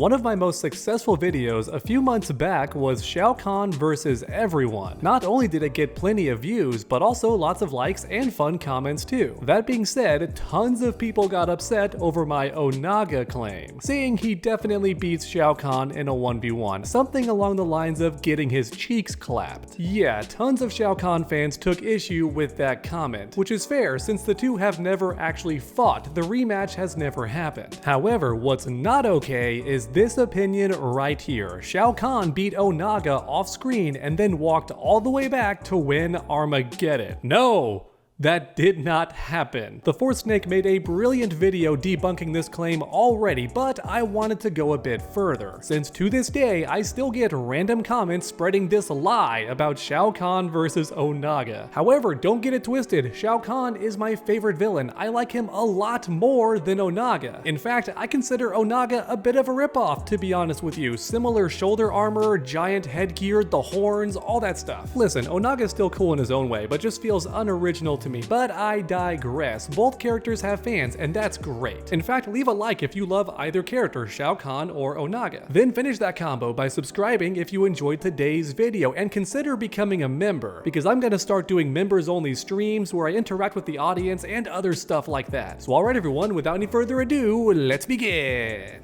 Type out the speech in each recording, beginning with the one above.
One of my most successful videos a few months back was Shao Kahn versus everyone. Not only did it get plenty of views, but also lots of likes and fun comments too. That being said, tons of people got upset over my Onaga claim, saying he definitely beats Shao Kahn in a 1v1, something along the lines of getting his cheeks clapped. Yeah, tons of Shao Kahn fans took issue with that comment, which is fair since the two have never actually fought. The rematch has never happened. However, what's not okay is this opinion right here. Shao Kahn beat Onaga off screen and then walked all the way back to win Armageddon. No! That did not happen. The Fourth Snake made a brilliant video debunking this claim already, but I wanted to go a bit further, since to this day I still get random comments spreading this lie about Shao Kahn versus Onaga. However, don't get it twisted, Shao Kahn is my favorite villain. I like him a lot more than Onaga. In fact, I consider Onaga a bit of a ripoff, to be honest with you. Similar shoulder armor, giant headgear, the horns, all that stuff. Listen, Onaga's still cool in his own way, but just feels unoriginal to me. But I digress. Both characters have fans, and that's great. In fact, leave a like if you love either character, Shao Kahn or Onaga. Then finish that combo by subscribing if you enjoyed today's video, and consider becoming a member, because I'm gonna start doing members only streams where I interact with the audience and other stuff like that. So alright everyone, without any further ado, let's begin.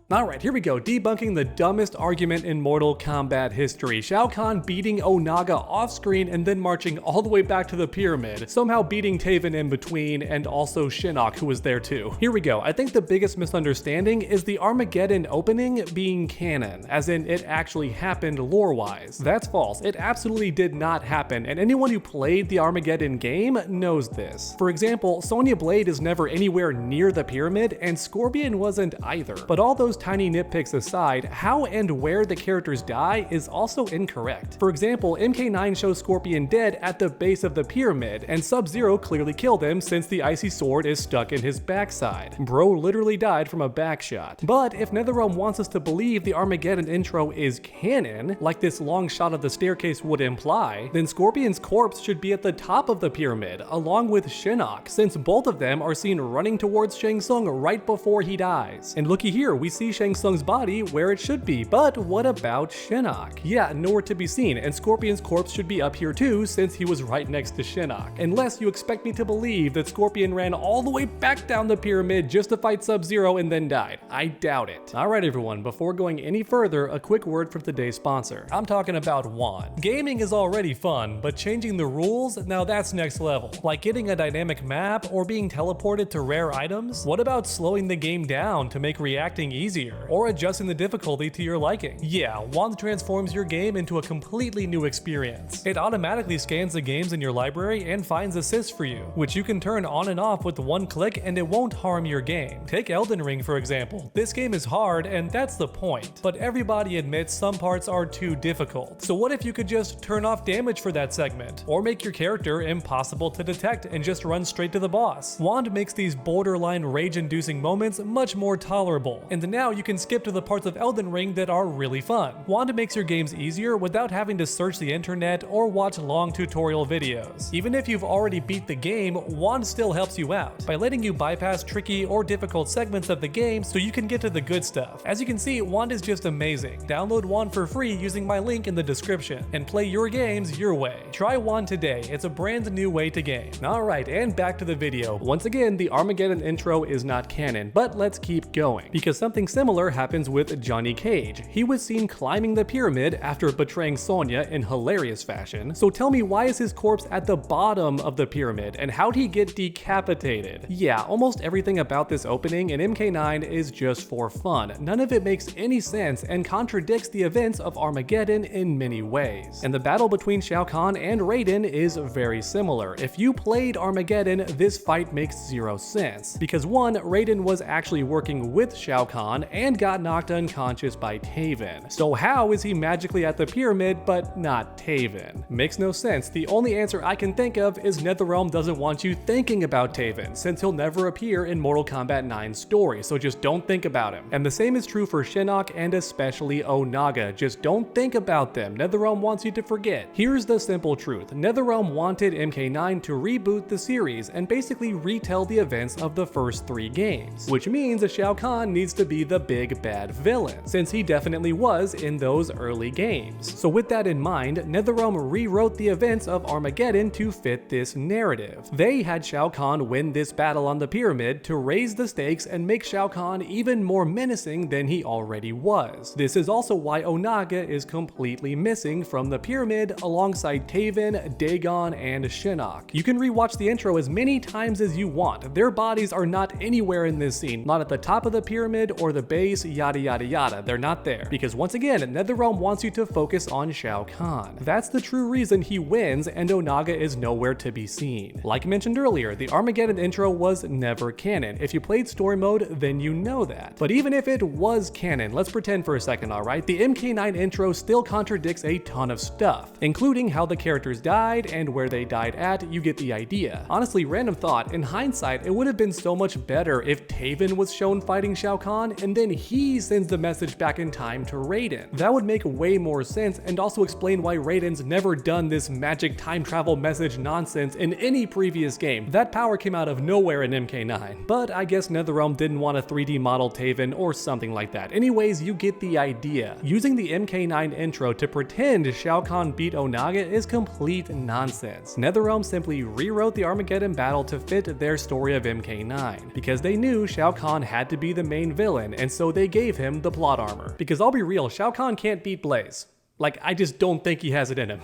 Alright, here we go, debunking the dumbest argument in Mortal Kombat history. Shao Kahn beating Onaga off screen and then marching all the way back to the pyramid, somehow beating Taven in between, and also Shinnok, who was there too. Here we go, I think the biggest misunderstanding is the Armageddon opening being canon, as in it actually happened lore-wise. That's false, it absolutely did not happen, and anyone who played the Armageddon game knows this. For example, Sonya Blade is never anywhere near the pyramid, and Scorpion wasn't either. But all those tiny nitpicks aside, how and where the characters die is also incorrect. For example, MK9 shows Scorpion dead at the base of the pyramid, and Sub-Zero clearly killed him since the icy sword is stuck in his backside. Bro literally died from a back shot. But if NetherRealm wants us to believe the Armageddon intro is canon, like this long shot of the staircase would imply, then Scorpion's corpse should be at the top of the pyramid, along with Shinnok, since both of them are seen running towards Shang Tsung right before he dies. And looky here, we see Shang Tsung's body where it should be, but what about Shinnok? Yeah, nowhere to be seen, and Scorpion's corpse should be up here too since he was right next to Shinnok. Unless you expect me to believe that Scorpion ran all the way back down the pyramid just to fight Sub-Zero and then died. I doubt it. Alright everyone, before going any further, a quick word from today's sponsor. I'm talking about Wand. Gaming is already fun, but changing the rules? Now that's next level. Like getting a dynamic map or being teleported to rare items? What about slowing the game down to make reacting easier? Or adjusting the difficulty to your liking? Yeah, Wand transforms your game into a completely new experience. It automatically scans the games in your library and finds assists for you, which you can turn on and off with one click and it won't harm your game. Take Elden Ring for example. This game is hard and that's the point, but everybody admits some parts are too difficult. So what if you could just turn off damage for that segment? Or make your character impossible to detect and just run straight to the boss? Wand makes these borderline rage-inducing moments much more tolerable, and now you can skip to the parts of Elden Ring that are really fun. Wand makes your games easier without having to search the internet or watch long tutorial videos. Even if you've already beat the game, Wand still helps you out by letting you bypass tricky or difficult segments of the game so you can get to the good stuff. As you can see, Wand is just amazing. Download Wand for free using my link in the description and play your games your way. Try Wand today, it's a brand new way to game. Alright, and back to the video. Once again, the Armageddon intro is not canon, but let's keep going, because something similar happens with Johnny Cage. He was seen climbing the pyramid after betraying Sonya in hilarious fashion. So tell me, why is his corpse at the bottom of the pyramid, and how'd he get decapitated? Yeah, almost everything about this opening in MK9 is just for fun. None of it makes any sense and contradicts the events of Armageddon in many ways. And the battle between Shao Kahn and Raiden is very similar. If you played Armageddon, this fight makes zero sense, because one, Raiden was actually working with Shao Kahn and got knocked unconscious by Taven. So how is he magically at the pyramid but not Taven? Makes no sense. The only answer I can think of is NetherRealm doesn't want you thinking about Taven, since he'll never appear in Mortal Kombat 9's story, so just don't think about him. And the same is true for Shinnok and especially Onaga. Just don't think about them. NetherRealm wants you to forget. Here's the simple truth. NetherRealm wanted MK9 to reboot the series and basically retell the events of the first 3 games, which means Shao Kahn needs to be the big bad villain, since he definitely was in those early games. So with that in mind, NetherRealm rewrote the events of Armageddon to fit this narrative. They had Shao Kahn win this battle on the pyramid to raise the stakes and make Shao Kahn even more menacing than he already was. This is also why Onaga is completely missing from the pyramid alongside Taven, Dagon, and Shinnok. You can rewatch the intro as many times as you want. Their bodies are not anywhere in this scene, not at the top of the pyramid or the base, yada yada yada. They're not there. Because once again, NetherRealm wants you to focus on Shao Kahn. That's the true reason he wins and Onaga is nowhere to be seen. Like mentioned earlier, the Armageddon intro was never canon. If you played story mode, then you know that. But even if it was canon, let's pretend for a second, alright? The MK9 intro still contradicts a ton of stuff, including how the characters died and where they died at. You get the idea. Honestly, random thought, in hindsight, it would have been so much better if Taven was shown fighting Shao Kahn and then he sends the message back in time to Raiden. That would make way more sense and also explain why Raiden's never done this magic time travel message nonsense in any previous game. That power came out of nowhere in MK9. But I guess NetherRealm didn't want a 3D model Taven or something like that. Anyways, you get the idea. Using the MK9 intro to pretend Shao Kahn beat Onaga is complete nonsense. NetherRealm simply rewrote the Armageddon battle to fit their story of MK9, because they knew Shao Kahn had to be the main villain, and so they gave him the plot armor. Because I'll be real, Shao Kahn can't beat Blaze. Like, I just don't think he has it in him.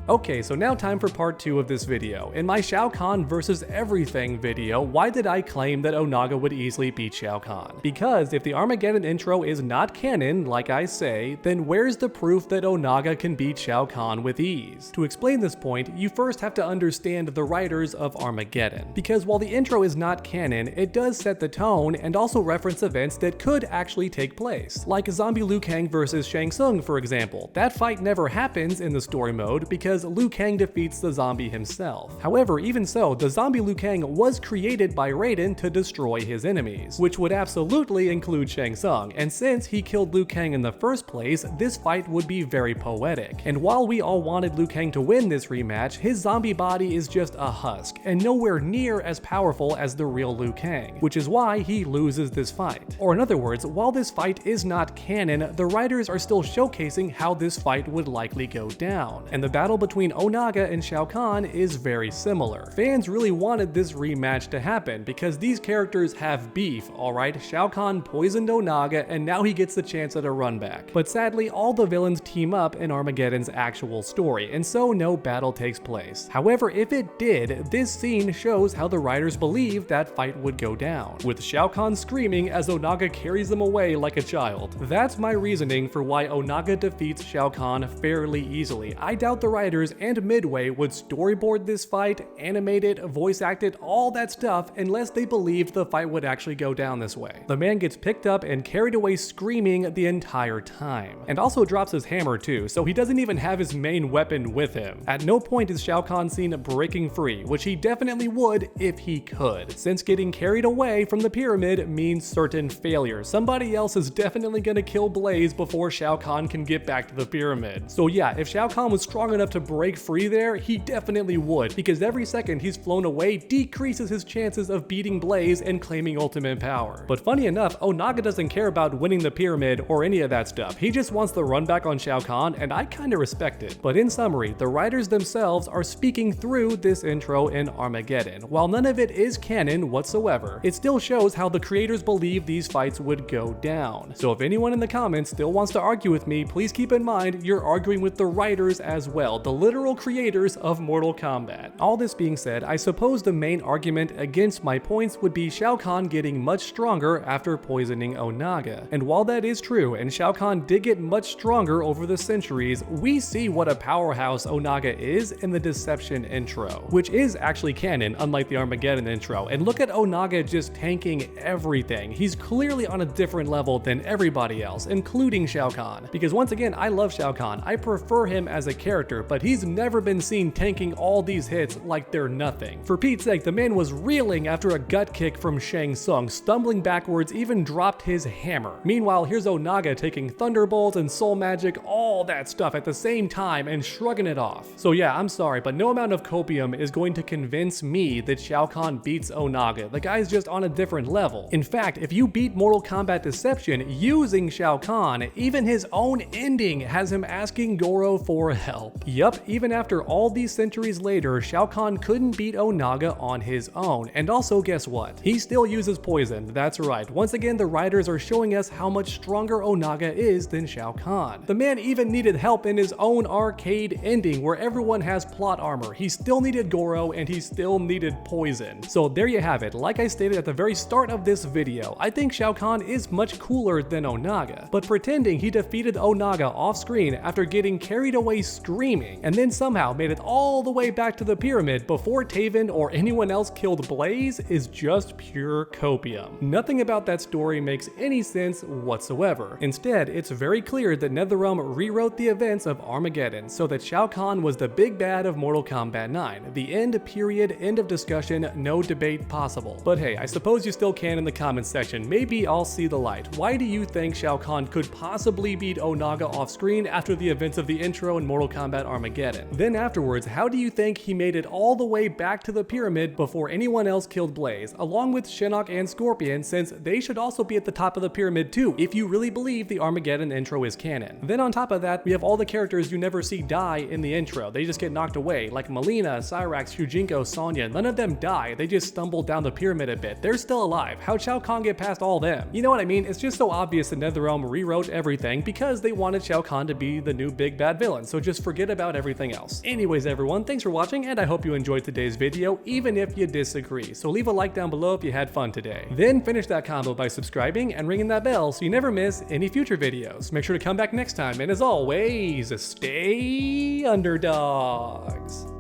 Okay, so now time for part 2 of this video. In my Shao Kahn versus everything video, why did I claim that Onaga would easily beat Shao Kahn? Because if the Armageddon intro is not canon, like I say, then where's the proof that Onaga can beat Shao Kahn with ease? To explain this point, you first have to understand the writers of Armageddon. Because while the intro is not canon, it does set the tone and also reference events that could actually take place. Like zombie Liu Kang versus Shang Tsung, for example. That fight never happens in the story mode because Liu Kang defeats the zombie himself. However, even so, the zombie Liu Kang was created by Raiden to destroy his enemies, which would absolutely include Shang Tsung, and since he killed Liu Kang in the first place, this fight would be very poetic. And while we all wanted Liu Kang to win this rematch, his zombie body is just a husk, and nowhere near as powerful as the real Liu Kang, which is why he loses this fight. Or in other words, while this fight is not canon, the writers are still showcasing how this fight would likely go down, and the battle between Onaga and Shao Kahn is very similar. Fans really wanted this rematch to happen because these characters have beef, alright? Shao Kahn poisoned Onaga and now he gets the chance at a run back. But sadly, all the villains team up in Armageddon's actual story, and so no battle takes place. However, if it did, this scene shows how the writers believed that fight would go down, with Shao Kahn screaming as Onaga carries them away like a child. That's my reasoning for why Onaga defeats Shao Kahn fairly easily. I doubt the writers and Midway would storyboard this fight, animate it, voice act it, all that stuff, unless they believed the fight would actually go down this way. The man gets picked up and carried away screaming the entire time, and also drops his hammer too, so he doesn't even have his main weapon with him. At no point is Shao Kahn seen breaking free, which he definitely would if he could, since getting carried away from the pyramid means certain failure. Somebody else is definitely gonna kill Blaze before Shao Kahn can get back to the pyramid. So yeah, if Shao Kahn was strong enough to break free there, he definitely would, because every second he's flown away decreases his chances of beating Blaze and claiming ultimate power. But funny enough, Onaga doesn't care about winning the pyramid or any of that stuff. He just wants the run back on Shao Kahn, and I kinda respect it. But in summary, the writers themselves are speaking through this intro in Armageddon. While none of it is canon whatsoever, it still shows how the creators believe these fights would go down. So if anyone in the comments still wants to argue with me, please keep in mind you're arguing with the writers as well. The literal creators of Mortal Kombat. All this being said, I suppose the main argument against my points would be Shao Kahn getting much stronger after poisoning Onaga. And while that is true, and Shao Kahn did get much stronger over the centuries, we see what a powerhouse Onaga is in the Deception intro, which is actually canon, unlike the Armageddon intro. And look at Onaga just tanking everything. He's clearly on a different level than everybody else, including Shao Kahn. Because once again, I love Shao Kahn. I prefer him as a character, but he's never been seen tanking all these hits like they're nothing. For Pete's sake, the man was reeling after a gut kick from Shang Tsung, stumbling backwards, even dropped his hammer. Meanwhile, here's Onaga taking Thunderbolt and Soul Magic, all that stuff at the same time and shrugging it off. So yeah, I'm sorry, but no amount of copium is going to convince me that Shao Kahn beats Onaga. The guy's just on a different level. In fact, if you beat Mortal Kombat Deception using Shao Kahn, even his own ending has him asking Goro for help. Yup, even after all these centuries later, Shao Kahn couldn't beat Onaga on his own. And also, guess what? He still uses poison. That's right. Once again, the writers are showing us how much stronger Onaga is than Shao Kahn. The man even needed help in his own arcade ending where everyone has plot armor. He still needed Goro and he still needed poison. So there you have it. Like I stated at the very start of this video, I think Shao Kahn is much cooler than Onaga, but pretending he defeated Onaga off screen after getting carried away screaming and then somehow made it all the way back to the pyramid before Taven or anyone else killed Blaze is just pure copium. Nothing about that story makes any sense whatsoever. Instead, it's very clear that NetherRealm rewrote the events of Armageddon so that Shao Kahn was the big bad of Mortal Kombat 9. The end, period, end of discussion, no debate possible. But hey, I suppose you still can in the comments section. Maybe I'll see the light. Why do you think Shao Kahn could possibly beat Onaga off screen after the events of the intro in Mortal Kombat Armageddon? Then afterwards, how do you think he made it all the way back to the pyramid before anyone else killed Blaze, along with Shinnok and Scorpion, since they should also be at the top of the pyramid too, if you really believe the Armageddon intro is canon. Then on top of that, we have all the characters you never see die in the intro. They just get knocked away, like Mileena, Cyrax, Fujinko, Sonya. None of them die, they just stumble down the pyramid a bit. They're still alive. How'd Shao Kahn get past all them? You know what I mean? It's just so obvious that NetherRealm rewrote everything because they wanted Shao Kahn to be the new big bad villain, so just forget about everything else. Anyways everyone, thanks for watching and I hope you enjoyed today's video, even if you disagree. So leave a like down below if you had fun today. Then finish that combo by subscribing and ringing that bell so you never miss any future videos. Make sure to come back next time, and as always, stay underdogs.